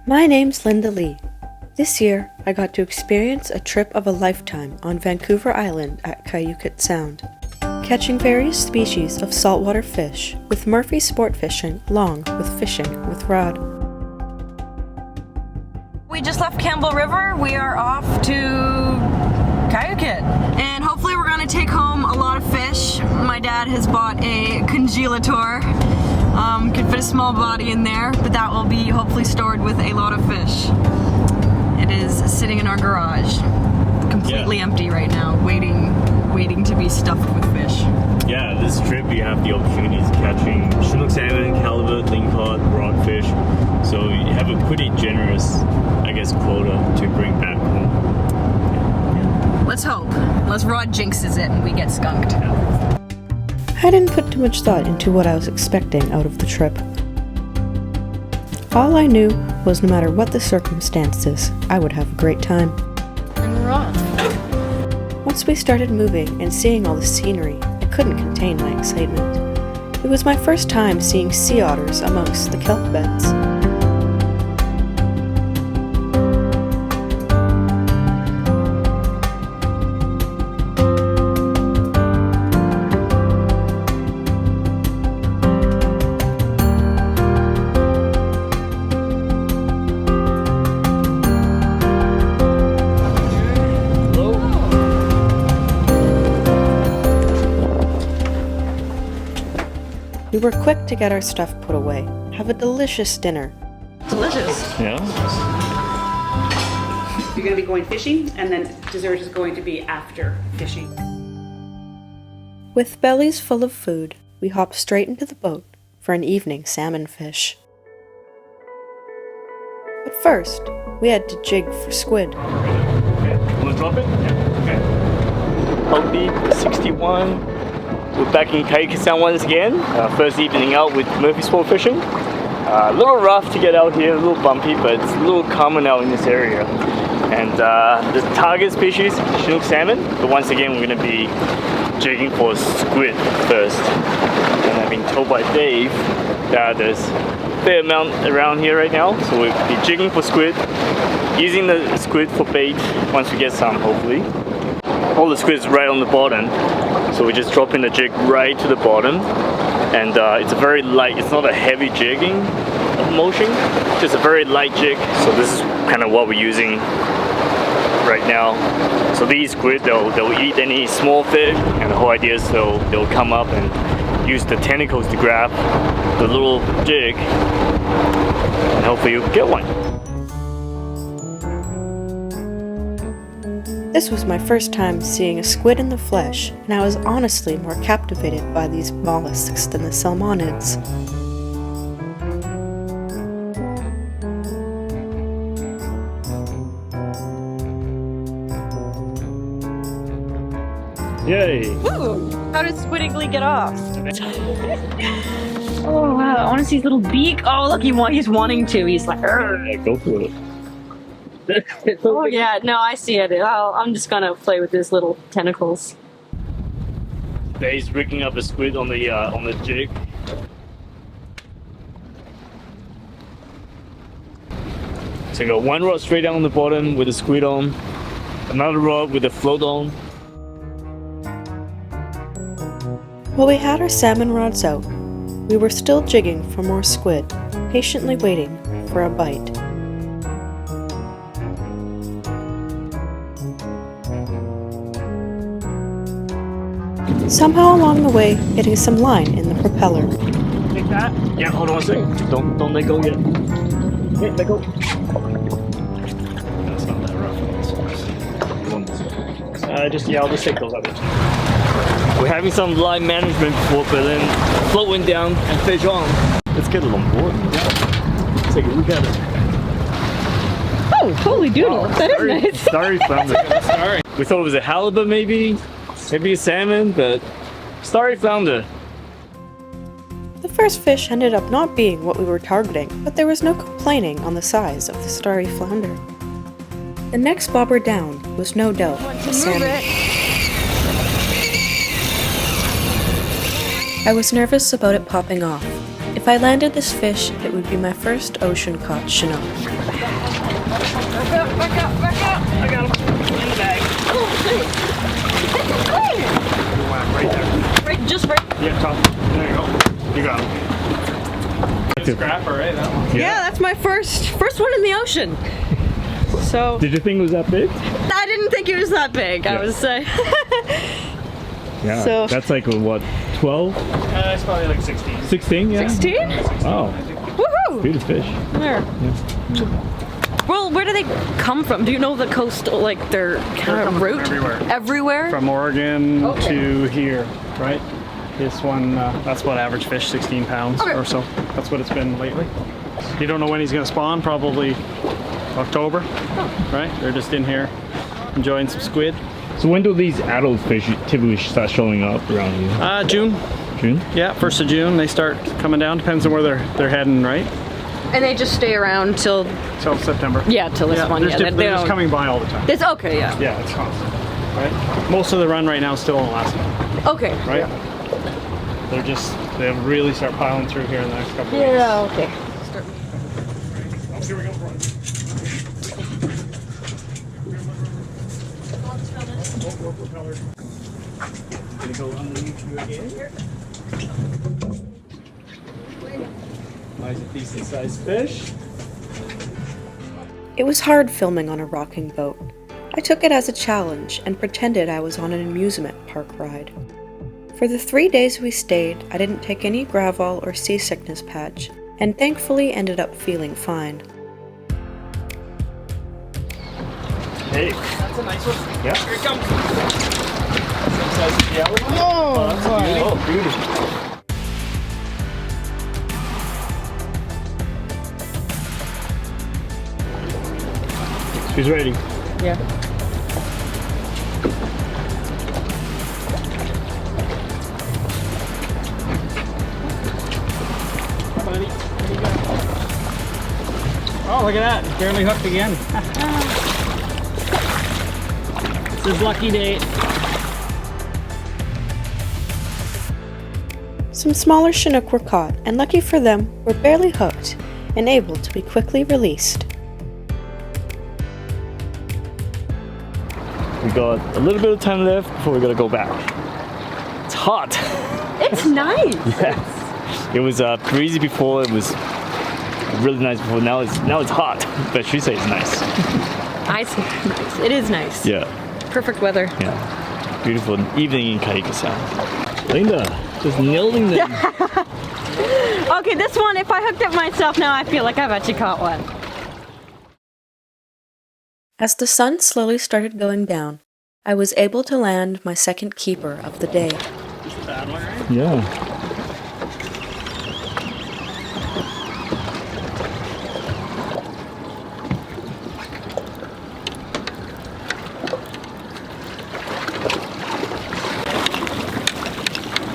My name's Linda Lee. This year, I got to experience a trip of a lifetime on Vancouver Island at Kyuquot Sound, catching various species of saltwater fish, with Murphy sport fishing along with fishing with rod. We just left Campbell River. We are off to Kyuquot, and hopefully we're going to take home a lot of fish. My dad has bought a congelator. Could fit a small body in there, but that will be hopefully stored with a lot of fish. It is sitting in our garage, completely empty right now, waiting to be stuffed with fish. Yeah, this trip you have the opportunities catching Chinook Salmon, halibut, lingcod, rockfish. So you have a pretty generous, quota to bring back home. Yeah. Let's hope. Unless Rod jinxes it and we get skunked. I didn't put too much thought into what I was expecting out of the trip. All I knew was no matter what the circumstances, I would have a great time. And we're off. Once we started moving and seeing all the scenery, I couldn't contain my excitement. It was my first time seeing sea otters amongst the kelp beds. We were quick to get our stuff put away, have a delicious dinner. Delicious. Yeah. You're going to be going fishing, and then dessert is going to be after fishing. With bellies full of food, we hopped straight into the boat for an evening salmon fish. But first, we had to jig for squid. Okay. Want to drop it? Yeah. Okay. Hobby 61. We're back in Kyuquot Sound once again. First evening out with Murphy sport fishing. A little rough to get out here, a little bumpy, but it's a little common out in this area. And the target species, Chinook Salmon, but once again we're going to be jigging for squid first. And I've been told by Dave that there's a fair amount around here right now, so we'll be jigging for squid, using the squid for bait once we get some, hopefully. All the squid's right on the bottom, so we just drop in the jig right to the bottom, and it's a very light, it's not a heavy jigging motion, just a very light jig. So this is kind of what we're using right now. So these squid, they'll eat any small fish, and the whole idea is they'll come up and use the tentacles to grab the little jig, and hopefully you'll get one. This was my first time seeing a squid in the flesh, and I was honestly more captivated by these mollusks than the salmonids. Yay! Woo! How did Squiddiggly get off? Oh wow, I want to see his little beak. Oh look, he's wanting to. He's like, "Arr." Yeah, go for it. Oh yeah, no, I see it. I'm just gonna play with his little tentacles. He's rigging up a squid on the jig. So you got one rod straight down on the bottom with a squid on, another rod with a float on. While we had our salmon rods out, we were still jigging for more squid, patiently waiting for a bite. Somehow along the way, getting some line in the propeller. Take that. Yeah, hold on a second. Don't let go yet. Yeah, let go. That's not that rough. I'll just take those other two. We're having some line management before, but then float went down and fish on. Let's get it on board. Let's take a look at it. Oh, holy doodle! That is nice. Starry flounder. Sorry. We thought it was a halibut, maybe a salmon, but starry flounder. The first fish ended up not being what we were targeting, but there was no complaining on the size of the starry flounder. The next bobber down was no doubt a salmon. I was nervous about it popping off, If I landed this fish, it would be my first ocean-caught Chinook. Back up, back up, back up. I got him in the bag. Oh, Right there. right, just right. Yeah, top. There you go. You got him. Scrapper, right? That one. Yeah, that's my first one in the ocean. So Did you think it was that big? I didn't think it was that big. I was Yeah. So- that's like what, 12? It's probably like 16. 16? Yeah. 16. Oh, Woohoo! beautiful fish. There. Well, where do they come from? Do you know the coastal, like their kind of coming from route? everywhere. Everywhere? From Oregon Okay. to here, right? This one, that's what average fish, 16 pounds Okay. or so. That's what it's been lately. You don't know when he's gonna spawn, probably October, right? They're just in here enjoying some squid. So when do these adult fish typically start showing up around you? June, June? yeah, 1st of June they start coming down. Depends on where they're heading, right? And they just stay around till Till September. till this one. They're They just don't- coming by all the time. It's okay, yeah. Yeah, it's constant, right? Most of the run right now is still in Alaska, Okay. right? They'll really start piling through here in the next couple of weeks. Yeah, okay. Here we go. Gonna go underneath you again. Nice, decent sized fish. It was hard filming on a rocking boat. I took it as a challenge and pretended I was on an amusement park ride. For the 3 days we stayed, I didn't take any gravel or seasickness patch, and thankfully ended up feeling fine. Hey. That's a nice one. Yeah. Here it comes. Oh, that's beautiful. She's ready. Yeah. Buddy, what do you got? Oh, look at that. Barely hooked again. It's his lucky day. Some smaller Chinook were caught, and lucky for them, were barely hooked and able to be quickly released. We got a little bit of time left before we gotta go back. It's hot. It's nice. Yes. It was breezy before. It was really nice before. Now it's hot. But she says it's nice. Nice. It is nice. Yeah. Perfect weather. Yeah. Beautiful evening in Kyuquot Sound. Linda, just nailing them. Okay, this one, if I hooked it myself now, I feel like I've actually caught one. As the sun slowly started going down, I was able to land my second keeper of the day. Yeah.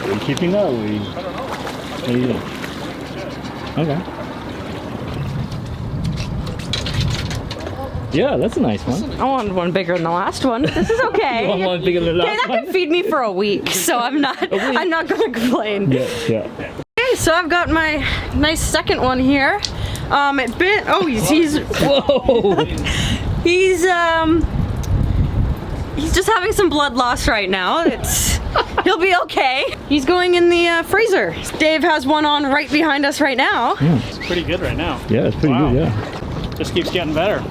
Are you keeping that or are you? I don't know. What are you doing? Okay. Yeah, that's a nice one. I wanted one bigger than the last one. This is okay. You want one bigger than the Okay, last that can feed me for a week, so I'm not gonna complain. Yeah. Okay, so I've got my nice second one here. It bit. Oh, he's Whoa! he's just having some blood loss right now. He'll be okay. He's going in the freezer. Dave has one on right behind us right now. It's pretty good right now. Yeah, it's pretty Wow. good, yeah. Just keeps getting better.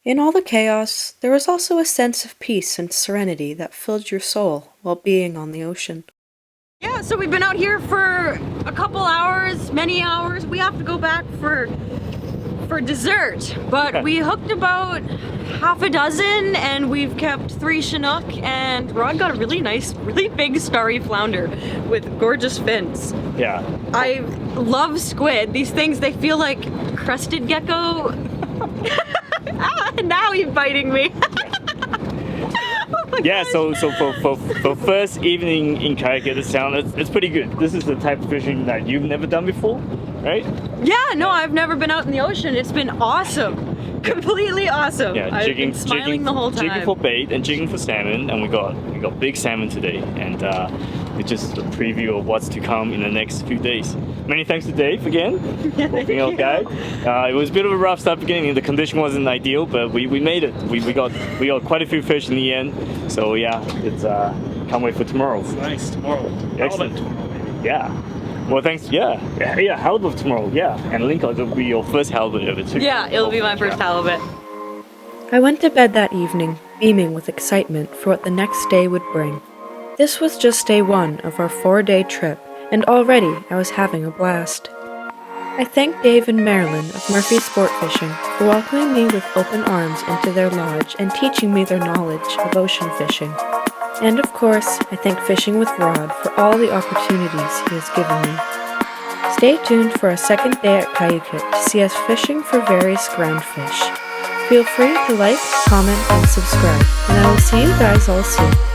In all the chaos, there was also a sense of peace and serenity that filled your soul while being on the ocean. Yeah, so we've been out here for a couple hours, many hours. We have to go back for dessert, but we hooked about half a dozen and we've kept 3 Chinook, and Rod got a really nice, really big starry flounder with gorgeous fins. Yeah. I love squid. These things, they feel like crested gecko. Now he's biting me. Oh my Yeah, gosh. so for first evening in Kyuquot Sound, it's pretty good. This is the type of fishing that you've never done before, right? Yeah, no, I've never been out in the ocean. It's been awesome. Completely awesome. Yeah, I've been smiling the whole time. jigging for bait and jigging for salmon, and we got big salmon today, and it's just a preview of what's to come in the next few days. Many thanks to Dave again for being our guide. It was a bit of a rough start beginning. The condition wasn't ideal, but we made it. We got quite a few fish in the end. So yeah, it's can't wait for tomorrow. Nice, tomorrow. Excellent. Tomorrow, maybe. Yeah. Well, thanks. Yeah, halibut tomorrow. Yeah, and lingcod will be your first halibut ever too. Yeah, it'll be my first halibut. I went to bed that evening, beaming with excitement for what the next day would bring. This was just day 1 of our 4-day trip, and already I was having a blast. I thank Dave and Marilyn of Murphy Sport Fishing for welcoming me with open arms into their lodge and teaching me their knowledge of ocean fishing. And of course, I thank Fishing with Rod for all the opportunities he has given me. Stay tuned for a second day at Kyuquot to see us fishing for various ground fish. Feel free to like, comment, and subscribe, and I will see you guys all soon.